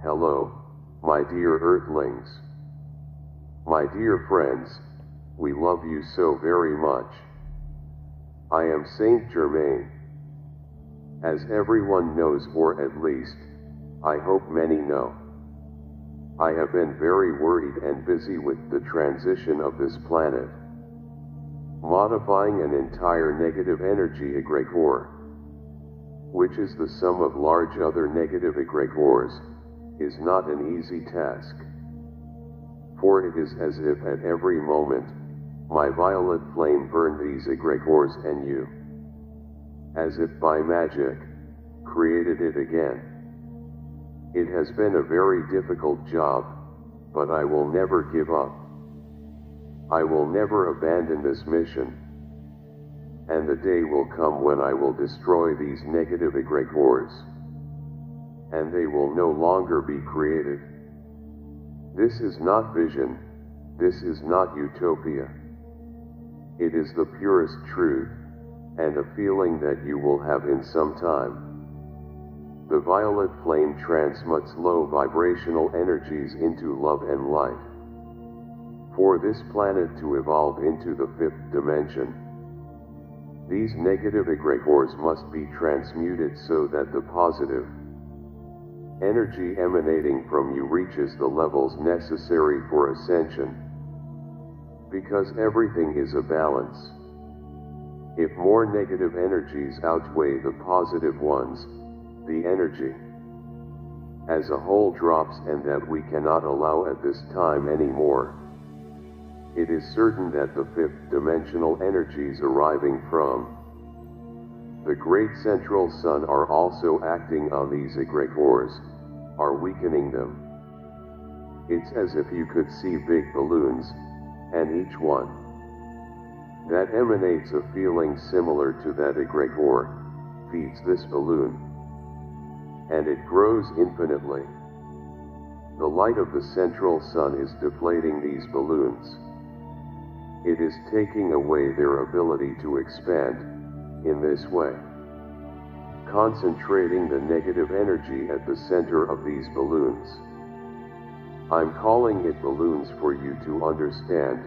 Hello, my dear Earthlings. My dear friends, we love you so very much. I am Saint Germain. As everyone knows, or at least, I hope many know, I have been very worried and busy with the transition of this planet. Modifying an entire negative energy egregor, which is the sum of large other negative egregors, is not an easy task. For it is as if at every moment, my violet flame burned these egregors and you, as if by magic, created it again. It has been a very difficult job, but I will never give up. I will never abandon this mission. And the day will come when I will destroy these negative egregors, and they will no longer be created. This is not vision, this is not utopia. It is the purest truth, and a feeling that you will have in some time. The violet flame transmutes low vibrational energies into love and light. For this planet to evolve into the fifth dimension, these negative egregors must be transmuted so that the positive energy emanating from you reaches the levels necessary for ascension. Because everything is a balance. If more negative energies outweigh the positive ones, the energy as a whole drops, and that we cannot allow at this time anymore. It is certain that the fifth dimensional energies arriving from the great central sun are also acting on these egregors, are weakening them. It's as if you could see big balloons, and each one that emanates a feeling similar to that egregor feeds this balloon, and it grows infinitely. The light of the central sun is deflating these balloons. It is taking away their ability to expand in this way, concentrating the negative energy at the center of these balloons. I'm calling it balloons for you to understand.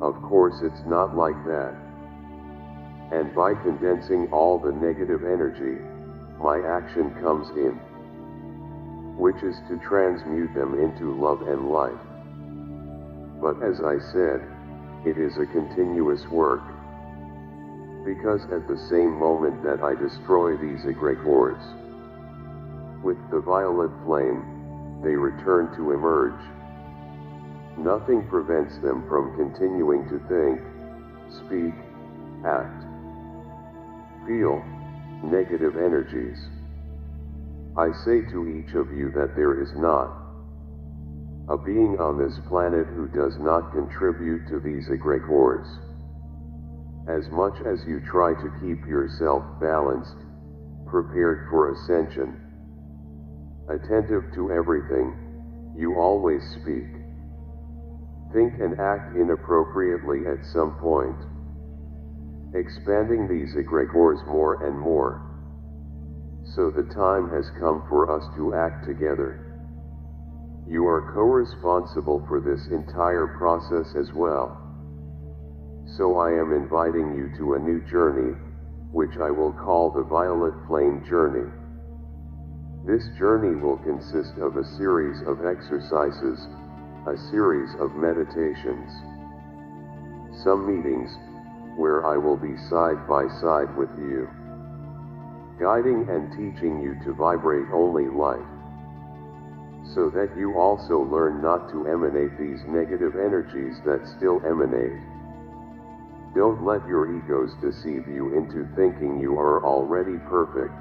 Of course it's not like that. And by condensing all the negative energy, my action comes in, which is to transmute them into love and light. But as I said, it is a continuous work. Because at the same moment that I destroy these egregors with the violet flame, they return to emerge. Nothing prevents them from continuing to think, speak, act, feel negative energies. I say to each of you that there is not a being on this planet who does not contribute to these egregors. As much as you try to keep yourself balanced, prepared for ascension, attentive to everything, you always speak, think and act inappropriately at some point, expanding these egregors more and more. So the time has come for us to act together. You are co-responsible for this entire process as well. So I am inviting you to a new journey, which I will call the Violet Flame Journey. This journey will consist of a series of exercises, a series of meditations, some meetings, where I will be side by side with you, guiding and teaching you to vibrate only light, so that you also learn not to emanate these negative energies that still emanate. Don't let your egos deceive you into thinking you are already perfect.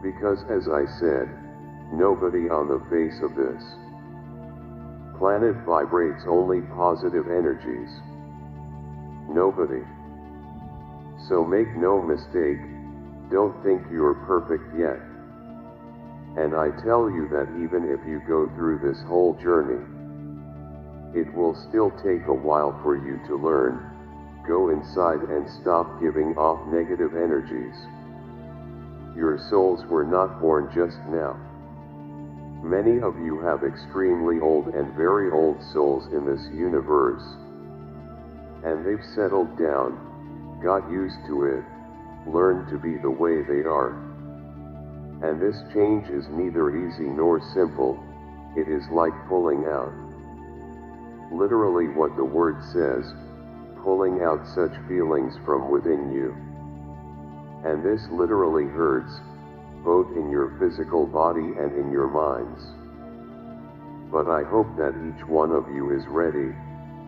Because as I said, nobody on the face of this planet vibrates only positive energies. Nobody. So make no mistake, don't think you're perfect yet. And I tell you that even if you go through this whole journey, it will still take a while for you to learn. Go inside and stop giving off negative energies. Your souls were not born just now. Many of you have extremely old and very old souls in this universe. And they've settled down, got used to it, learned to be the way they are. And this change is neither easy nor simple, it is like pulling out. Literally what the word says, pulling out such feelings from within you. And this literally hurts, both in your physical body and in your minds. But I hope that each one of you is ready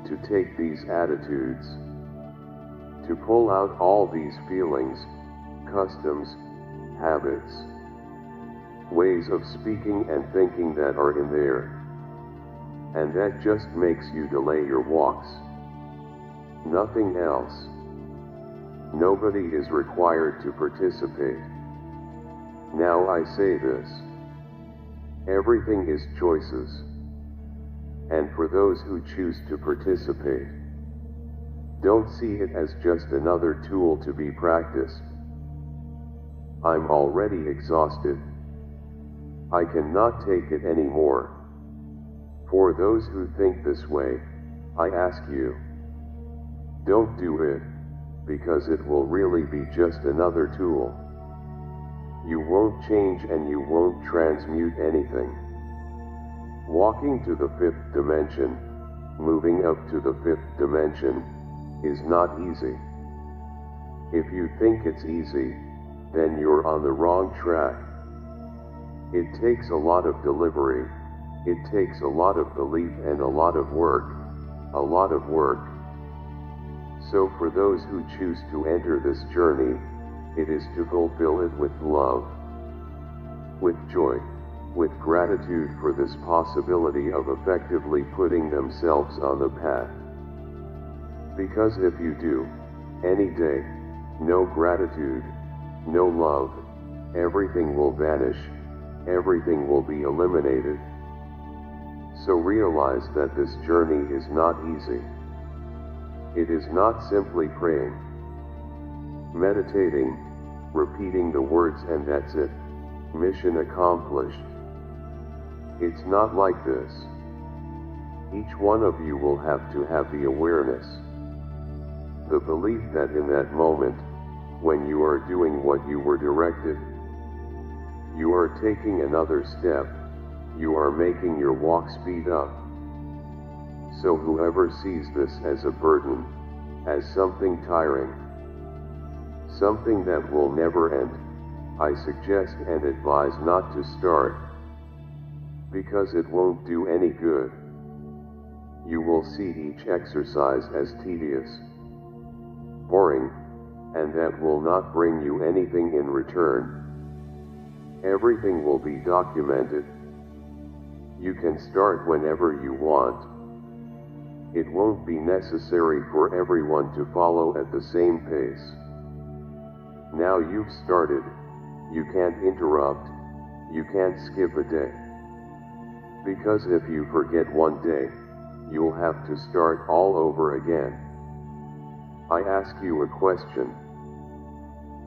to take these attitudes, to pull out all these feelings, customs, habits, ways of speaking and thinking that are in there, and that just makes you delay your walks. Nothing else. Nobody is required to participate. Now I say this. Everything is choices. And for those who choose to participate, don't see it as just another tool to be practiced. I'm already exhausted. I cannot take it anymore. For those who think this way, I ask you, don't do it, because it will really be just another tool. You won't change and you won't transmute anything. Walking to the fifth dimension, moving up to the fifth dimension, is not easy. If you think it's easy, then you're on the wrong track. It takes a lot of delivery, it takes a lot of belief and a lot of work, a lot of work. So for those who choose to enter this journey, it is to fulfill it with love, with joy, with gratitude for this possibility of effectively putting themselves on the path. Because if you do, any day, no gratitude, no love, everything will vanish, everything will be eliminated. So realize that this journey is not easy. It is not simply praying, meditating, repeating the words and that's it, mission accomplished. It's not like this. Each one of you will have to have the awareness, the belief that in that moment, when you are doing what you were directed, you are taking another step, you are making your walk speed up. So whoever sees this as a burden, as something tiring, something that will never end, I suggest and advise not to start, because it won't do any good. You will see each exercise as tedious, boring, and that will not bring you anything in return. Everything will be documented. You can start whenever you want. It won't be necessary for everyone to follow at the same pace. Now you've started, you can't interrupt, you can't skip a day. Because if you forget one day, you'll have to start all over again. I ask you a question.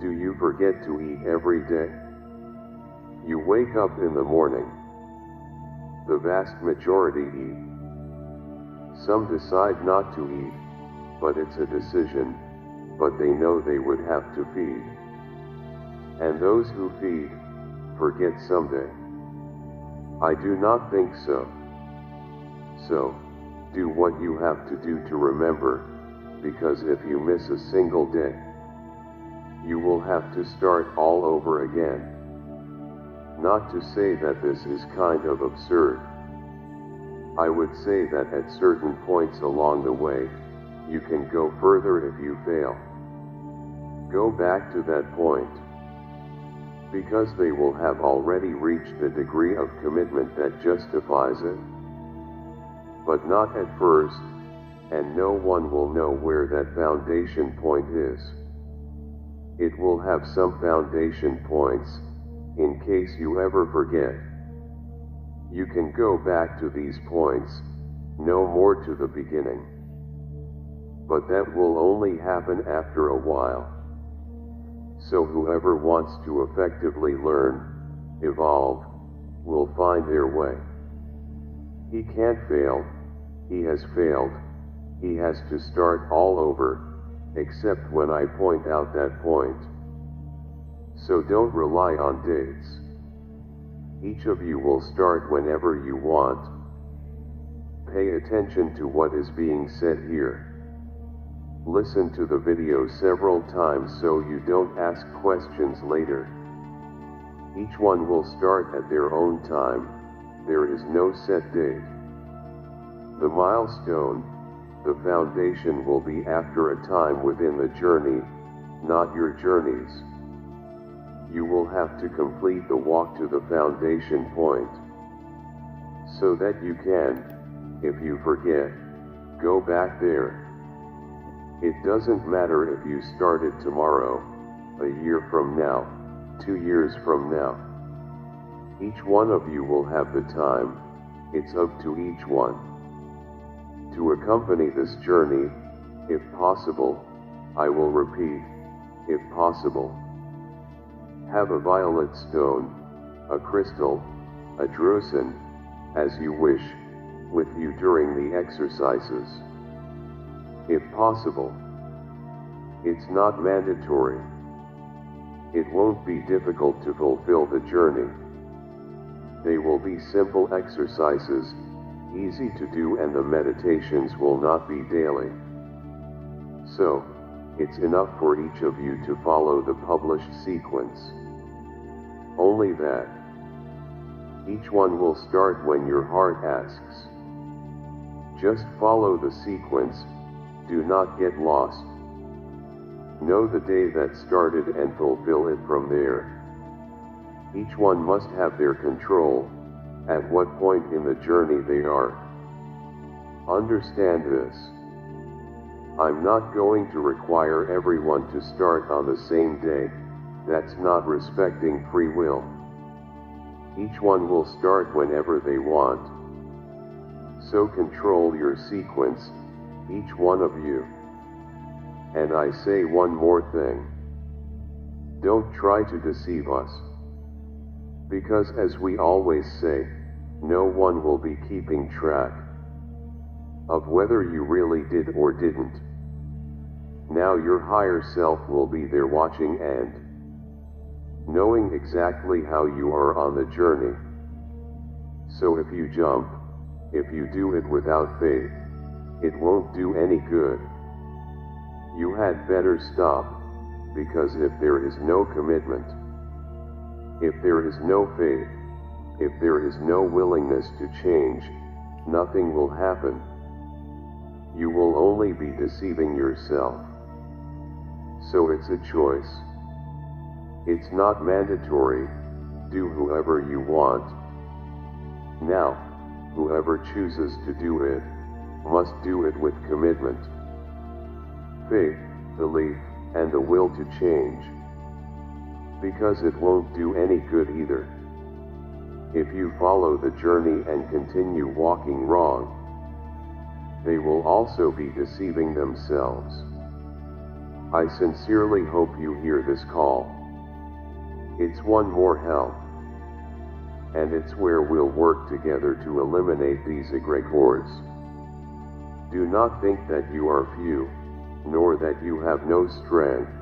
Do you forget to eat every day? You wake up in the morning. The vast majority eat. Some decide not to eat, but it's a decision, but they know they would have to feed. And those who feed, forget someday. I do not think so. So, do what you have to do to remember, because if you miss a single day, you will have to start all over again. Not to say that this is kind of absurd. I would say that at certain points along the way, you can go further if you fail. Go back to that point, because they will have already reached the degree of commitment that justifies it. But not at first, and no one will know where that foundation point is. It will have some foundation points, in case you ever forget. You can go back to these points, no more to the beginning. But that will only happen after a while. So whoever wants to effectively learn, evolve, will find their way. He can't fail, he has failed, he has to start all over, except when I point out that point. So don't rely on dates. Each of you will start whenever you want. Pay attention to what is being said here. Listen to the video several times so you don't ask questions later. Each one will start at their own time, there is no set date. The milestone, the foundation will be after a time within the journey, not your journeys. You will have to complete the walk to the foundation point, so that you can, if you forget, go back there. It doesn't matter if you started tomorrow, a year from now, 2 years from now. Each one of you will have the time, it's up to each one. To accompany this journey, if possible, I will repeat, if possible. Have a violet stone, a crystal, a drusen, as you wish, with you during the exercises. If possible. It's not mandatory. It won't be difficult to fulfill the journey. They will be simple exercises, easy to do, and the meditations will not be daily. So, it's enough for each of you to follow the published sequence. Only that. Each one will start when your heart asks. Just follow the sequence, do not get lost. Know the day that started and fulfill it from there. Each one must have their control, at what point in the journey they are. Understand this. I'm not going to require everyone to start on the same day, that's not respecting free will. Each one will start whenever they want. So control your sequence, each one of you. And I say one more thing. Don't try to deceive us. Because as we always say, no one will be keeping track of whether you really did or didn't. Now your higher self will be there watching and knowing exactly how you are on the journey. So if you jump, if you do it without faith, it won't do any good. You had better stop, because if there is no commitment, if there is no faith, if there is no willingness to change, nothing will happen. You will only be deceiving yourself. So it's a choice. It's not mandatory, do whoever you want. Now, whoever chooses to do it, must do it with commitment, faith, belief, and the will to change. Because it won't do any good either. If you follow the journey and continue walking wrong, they will also be deceiving themselves. I sincerely hope you hear this call. It's one more help. And it's where we'll work together to eliminate these egregors. Do not think that you are few, nor that you have no strength.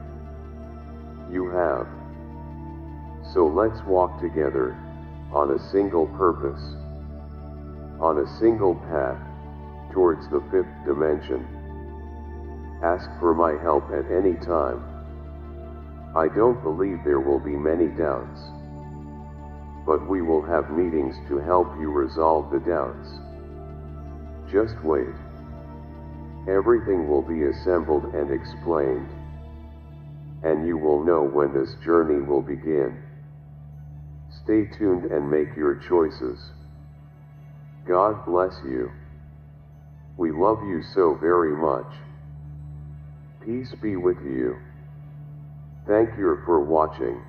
You have. So let's walk together, on a single purpose, on a single path, towards the fifth dimension. Ask for my help at any time. I don't believe there will be many doubts. But we will have meetings to help you resolve the doubts. Just wait. Everything will be assembled and explained. And you will know when this journey will begin. Stay tuned and make your choices. God bless you. We love you so very much. Peace be with you. Thank you for watching.